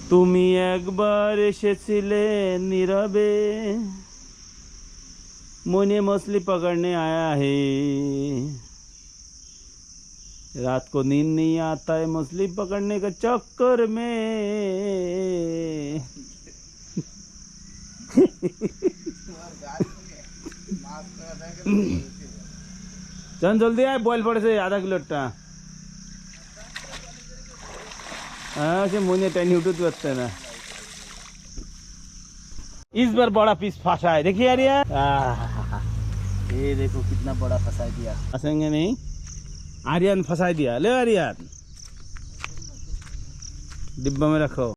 তুমি একবার এসেছিলে নীরবে, मुझे मछली पकड़ने आया है। रात को नींद नहीं आता है मछली पकड़ने के चक्कर में। चल जल्दी आए, बॉयल पड़े से आधा किलो टा। हाँ से मुझे टेन यूट्यूब करते हैं ना। इस बार बड़ा पीस फंसा है, देखिए यार यार। ये देखो कितना बड़ा फंसा दिया। फंसेंगे नहीं, आर्यन फंसा दिया। ले आर्यन, डिब्बा में रखो।